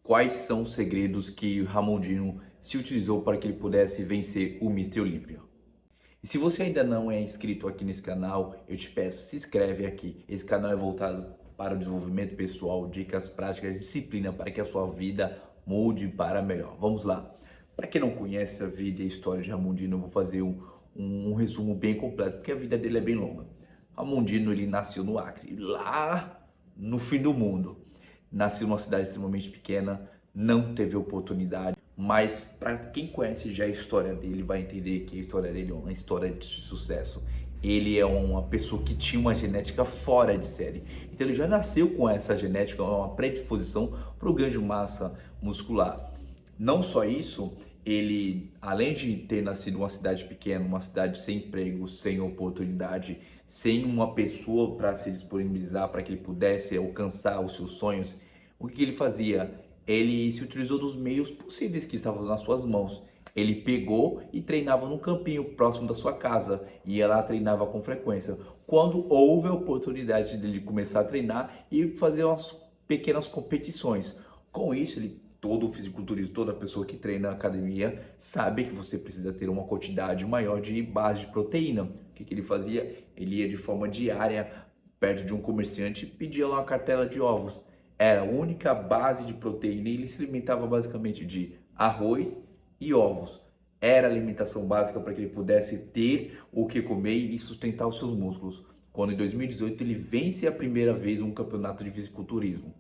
quais são os segredos que Ramondino se utilizou para que ele pudesse vencer o Mister Olímpia. E se você ainda não é inscrito aqui nesse canal, eu te peço, se inscreve aqui. Esse canal é voltado para o desenvolvimento pessoal, dicas práticas, disciplina para que a sua vida mude para melhor. Vamos lá. Para quem não conhece a vida e a história de Ramondino, eu vou fazer um resumo bem completo, porque a vida dele é bem longa. Ramondino, ele nasceu no Acre, lá no fim do mundo. Nasceu numa cidade extremamente pequena, não teve oportunidade, mas para quem conhece já a história dele, vai entender que a história dele é uma história de sucesso. Ele é uma pessoa que tinha uma genética fora de série. Então ele já nasceu com essa genética, uma predisposição para o ganho de massa muscular. Não só isso, ele, além de ter nascido em uma cidade pequena, uma cidade sem emprego, sem oportunidade, sem uma pessoa para se disponibilizar para que ele pudesse alcançar os seus sonhos, o que ele fazia? Ele se utilizou dos meios possíveis que estavam nas suas mãos. Ele pegou e treinava no campinho próximo da sua casa, ia lá, treinava com frequência. Quando houve a oportunidade dele começar a treinar e fazer umas pequenas competições. Com isso, todo fisiculturista, toda pessoa que treina na academia sabe que você precisa ter uma quantidade maior de base de proteína. O que ele fazia? Ele ia de forma diária perto de um comerciante e pedia lá uma cartela de ovos. Era a única base de proteína e ele se alimentava basicamente de arroz e ovos. Era a alimentação básica para que ele pudesse ter o que comer e sustentar os seus músculos. Quando em 2018 ele vence a primeira vez um campeonato de fisiculturismo.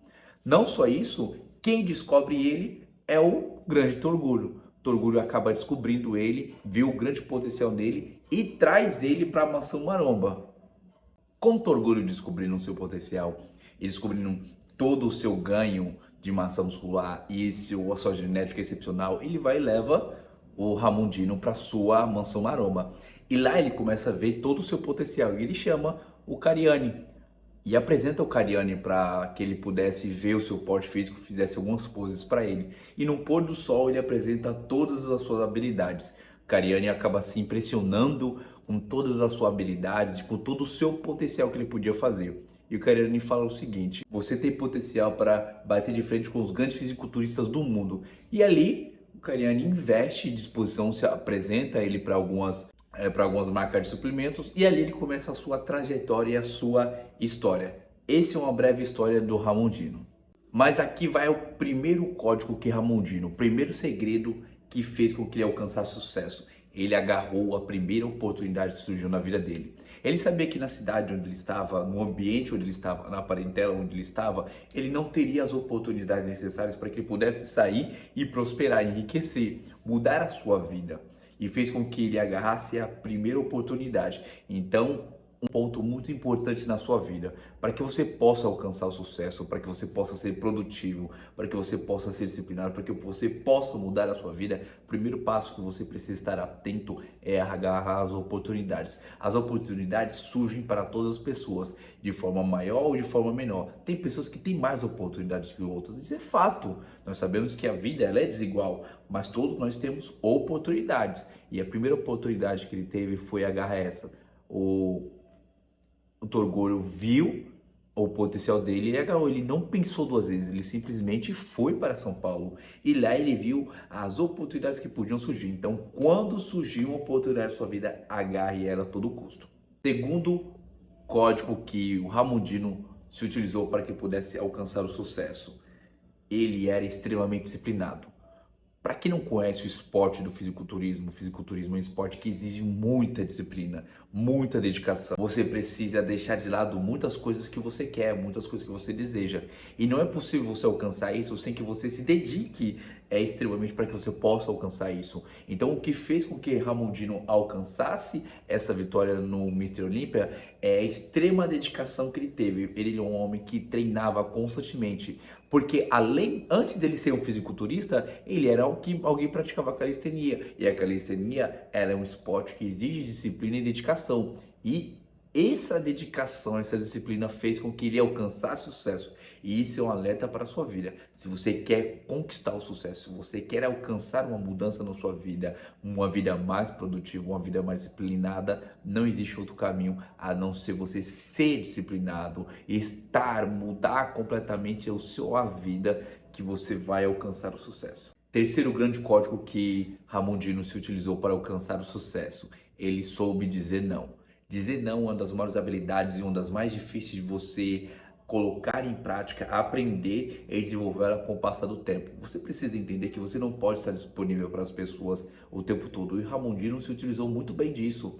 Não só isso, quem descobre ele é o grande Torgulho. Torgulho acaba descobrindo ele, viu o grande potencial nele e traz ele para a Mansão Maromba. Com Torgulho descobrindo o seu potencial e descobrindo todo o seu ganho de massa muscular e a sua genética excepcional, ele vai e leva o Ramondino para sua Mansão Maromba. E lá ele começa a ver todo o seu potencial e ele chama o Cariani e apresenta o Cariani para que ele pudesse ver o seu porte físico, fizesse algumas poses para ele. E no pôr do sol ele apresenta todas as suas habilidades. Cariani acaba se impressionando com todas as suas habilidades, com todo o seu potencial que ele podia fazer. E o Cariani fala o seguinte: você tem potencial para bater de frente com os grandes fisiculturistas do mundo. E ali o Cariani investe em disposição, se apresenta ele para algumas marcas de suplementos e ali ele começa a sua trajetória e a sua história. Essa é uma breve história do Ramondino. Mas aqui vai o primeiro código que Ramondino, o primeiro segredo que fez com que ele alcançasse sucesso. Ele agarrou a primeira oportunidade que surgiu na vida dele. Ele sabia que na cidade onde ele estava, no ambiente onde ele estava, na parentela onde ele estava, ele não teria as oportunidades necessárias para que ele pudesse sair e prosperar, enriquecer, mudar a sua vida. E fez com que ele agarrasse a primeira oportunidade. Então, um ponto muito importante na sua vida, para que você possa alcançar o sucesso, para que você possa ser produtivo, para que você possa ser disciplinado, para que você possa mudar a sua vida, o primeiro passo que você precisa estar atento é agarrar as oportunidades. As oportunidades surgem para todas as pessoas, de forma maior ou de forma menor. Tem pessoas que têm mais oportunidades que outras, isso é fato. Nós sabemos que a vida ela é desigual, mas todos nós temos oportunidades. E a primeira oportunidade que ele teve foi agarrar essa. O Torgulho viu o potencial dele e agarrou. Ele não pensou duas vezes, ele simplesmente foi para São Paulo. E lá ele viu as oportunidades que podiam surgir. Então, quando surgir uma oportunidade na sua vida, agarre ela a todo custo. Segundo código que o Ramondino se utilizou para que pudesse alcançar o sucesso, ele era extremamente disciplinado. Para quem não conhece o esporte do fisiculturismo, o fisiculturismo é um esporte que exige muita disciplina, muita dedicação. Você precisa deixar de lado muitas coisas que você quer, muitas coisas que você deseja. E não é possível você alcançar isso sem que você se dedique extremamente para que você possa alcançar isso. Então, o que fez com que Ramondino alcançasse essa vitória no Mister Olímpia é a extrema dedicação que ele teve. Ele é um homem que treinava constantemente, porque antes dele ser um fisiculturista, ele era alguém que praticava calistenia. E a calistenia, ela é um esporte que exige disciplina e dedicação. E essa dedicação, essa disciplina fez com que ele alcançasse o sucesso. E isso é um alerta para a sua vida. Se você quer conquistar o sucesso, se você quer alcançar uma mudança na sua vida, uma vida mais produtiva, uma vida mais disciplinada, não existe outro caminho a não ser você ser disciplinado, mudar completamente a sua vida que você vai alcançar o sucesso. Terceiro grande código que Ramon Dino se utilizou para alcançar o sucesso, ele soube dizer não. Dizer não é uma das maiores habilidades e uma das mais difíceis de você colocar em prática, aprender e desenvolver com o passar do tempo. Você precisa entender que você não pode estar disponível para as pessoas o tempo todo. E Ramon Dino se utilizou muito bem disso.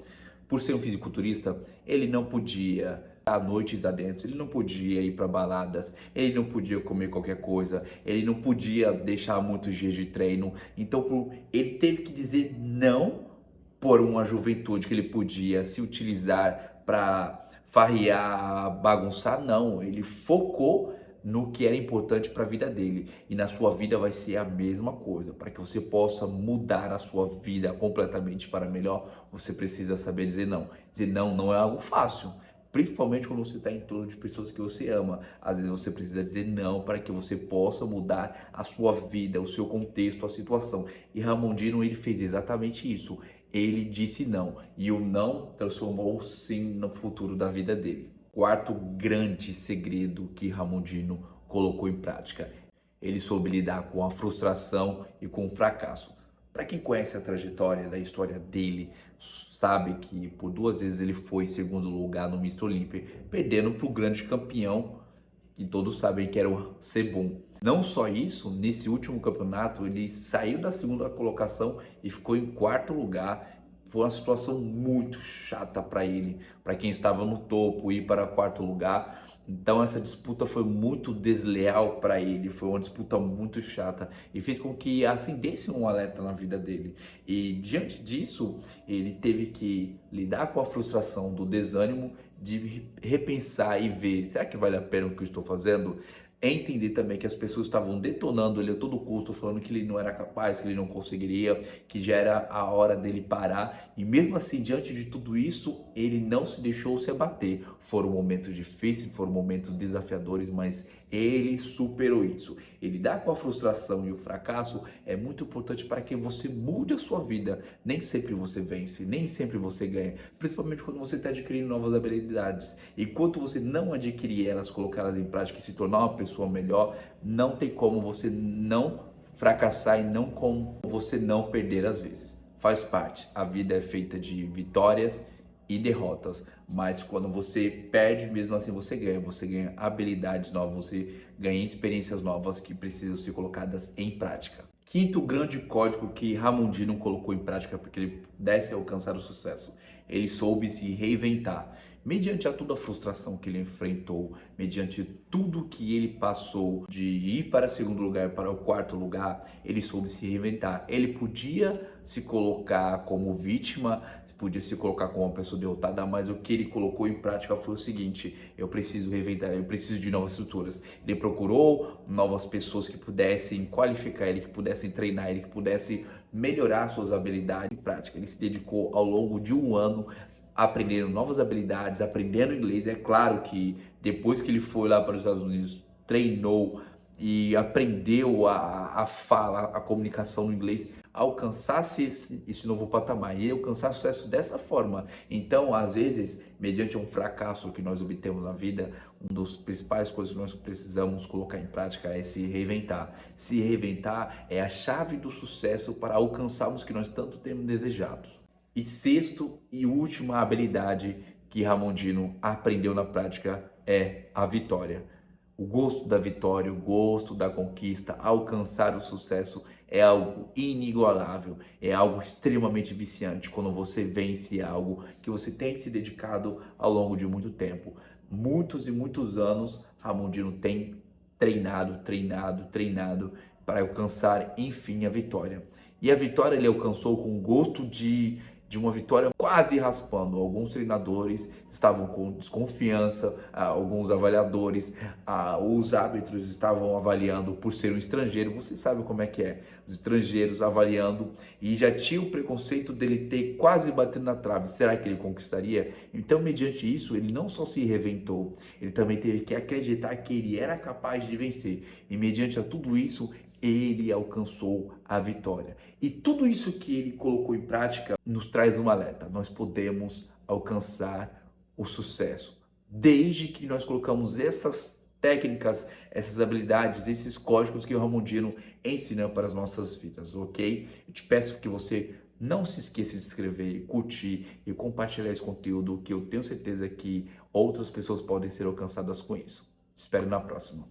Por ser um fisiculturista, ele não podia dar noites adentro, ele não podia ir para baladas, ele não podia comer qualquer coisa, ele não podia deixar muitos dias de treino. Então, ele teve que dizer não por uma juventude que ele podia se utilizar para farrear, bagunçar. Não, ele focou no que era importante para a vida dele, e na sua vida vai ser a mesma coisa. Para que você possa mudar a sua vida completamente para melhor, você precisa saber dizer não. Dizer não não é algo fácil, principalmente quando você está em torno de pessoas que você ama. Às vezes você precisa dizer não para que você possa mudar a sua vida, o seu contexto, a situação. E Ramon Dino, ele fez exatamente isso. Ele disse não, e o não transformou o sim no futuro da vida dele. Quarto grande segredo que Ramon Dino colocou em prática: ele soube lidar com a frustração e com o fracasso. Para quem conhece a trajetória da história dele, sabe que por 2 vezes ele foi segundo lugar no Mr. Olympia, perdendo para o grande campeão, que todos sabem que era o Sebum. Não só isso, nesse último campeonato ele saiu da segunda colocação e ficou em 4º lugar. Foi uma situação muito chata para ele, para quem estava no topo, ir para 4º lugar. Então essa disputa foi muito desleal para ele, foi uma disputa muito chata e fez com que acendesse um alerta na vida dele. E diante disso, ele teve que lidar com a frustração, do desânimo, de repensar e ver: será que vale a pena o que eu estou fazendo? Entender também que as pessoas estavam detonando ele a todo custo, falando que ele não era capaz, que ele não conseguiria, que já era a hora dele parar. E mesmo assim, diante de tudo isso, ele não se deixou se abater. Foram momentos difíceis, foram momentos desafiadores, mas ele superou isso. E lidar com a frustração e o fracasso é muito importante para que você mude a sua vida. Nem sempre você vence, nem sempre você ganha, principalmente quando você está adquirindo novas habilidades. Enquanto você não adquirir elas, colocá-las em prática e se tornar uma pessoa melhor, não tem como você não fracassar e não como você não perder às vezes. Faz parte, a vida é feita de vitórias e derrotas, mas quando você perde, mesmo assim você ganha habilidades novas, você ganha experiências novas que precisam ser colocadas em prática. Quinto grande código que Ramon Dino colocou em prática para que ele pudesse alcançar o sucesso: ele soube se reinventar. Mediante a toda a frustração que ele enfrentou, mediante tudo que ele passou de ir para 2º lugar para o 4º lugar, ele soube se reinventar. Ele podia se colocar como vítima, podia se colocar como uma pessoa derrotada, mas o que ele colocou em prática foi o seguinte: eu preciso reinventar, eu preciso de novas estruturas. Ele procurou novas pessoas que pudessem qualificar ele, que pudessem treinar ele, que pudessem melhorar suas habilidades em prática. Ele se dedicou ao longo de 1 ano aprendendo novas habilidades, aprendendo inglês. É claro que depois que ele foi lá para os Estados Unidos, treinou e aprendeu a fala, a comunicação no inglês, alcançasse esse novo patamar e alcançar sucesso dessa forma. Então, às vezes, mediante um fracasso que nós obtemos na vida, uma das principais coisas que nós precisamos colocar em prática é se reinventar. Se reinventar é a chave do sucesso para alcançarmos o que nós tanto temos desejado. E sexto e última habilidade que Ramon Dino aprendeu na prática é a vitória. O gosto da vitória, o gosto da conquista, alcançar o sucesso é algo inigualável, é algo extremamente viciante quando você vence algo que você tem se dedicado ao longo de muito tempo. Muitos e muitos anos, Ramon Dino tem treinado para alcançar, enfim, a vitória. E a vitória ele alcançou com gosto de uma vitória quase raspando. Alguns treinadores estavam com desconfiança, alguns avaliadores, os árbitros estavam avaliando por ser um estrangeiro. Você sabe como é que é, os estrangeiros avaliando, e já tinha o preconceito dele ter quase batido na trave. Será que ele conquistaria? Então, mediante isso, ele não só se reinventou, ele também teve que acreditar que ele era capaz de vencer. E mediante a tudo isso, ele alcançou a vitória. E tudo isso que ele colocou em prática nos traz um alerta: nós podemos alcançar o sucesso, desde que nós colocamos essas técnicas, essas habilidades, esses códigos que o Ramondino ensina para as nossas vidas, ok? Eu te peço que você não se esqueça de se inscrever, curtir e compartilhar esse conteúdo, que eu tenho certeza que outras pessoas podem ser alcançadas com isso. Espero na próxima.